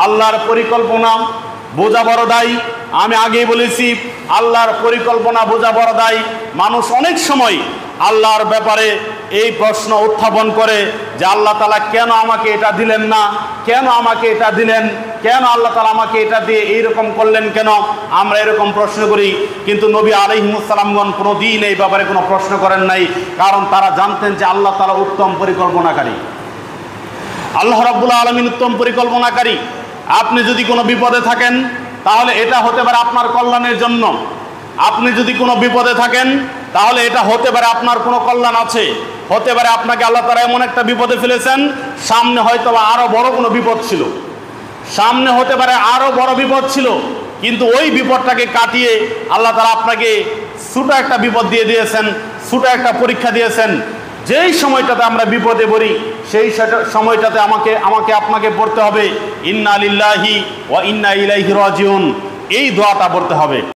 আল্লাহর পরিকল্পনা বোঝা বড় দায়ী। আমি আগেই বলেছি, আল্লাহর পরিকল্পনা বোঝা বড় দায়ী। মানুষ অনেক সময় আল্লাহর ব্যাপারে এই প্রশ্ন উত্থাপন করে যে আল্লাহ তাআলা কেন আমাকে এটা দিলেন না, কেন আমাকে এটা দিলেন, কেন আল্লাহ তাআলা আমাকে এটা দিয়ে এইরকম করলেন কেন, আমরা এরকম প্রশ্ন করি। কিন্তু নবী আলাইহিস সালামগণ কোনোদিন এই ব্যাপারে কোনো প্রশ্ন করেন নাই, কারণ তারা জানতেন যে আল্লাহ তাআলা উত্তম পরিকল্পনাকারী। আল্লাহ রাব্বুল আলামিন উত্তম পরিকল্পনাকারী। আপনি যদি কোনো বিপদে থাকেন তাহলে এটা হতে পারে আপনার কল্যাণের জন্য। আপনি যদি কোনো বিপদে থাকেন তাহলে এটা হতে পারে আপনার কোনো কল্যাণ আছে। হতে পারে আপনাকে আল্লাহ তাআলা এমন একটা বিপদে ফেলেছেন, সামনে হয়তো আরো বড় কোনো বিপদ ছিল, সামনে হতে পারে আরো বড় বিপদ ছিল, কিন্তু ওই বিপদটাকে কাটিয়ে আল্লাহ তাআলা আপনাকে ছোট একটা বিপদ দিয়ে দিয়েছেন, ছোট একটা পরীক্ষা দিয়েছেন। যেই সময়টাতে আমরা বিপদে পড়ি সেই সময়টাতে আমাকে আপনাকে পড়তে হবে ইন্না লিল্লাহি ওয়া ইন্না ইলাইহি রাজিউন, এই দোয়াটা পড়তে হবে।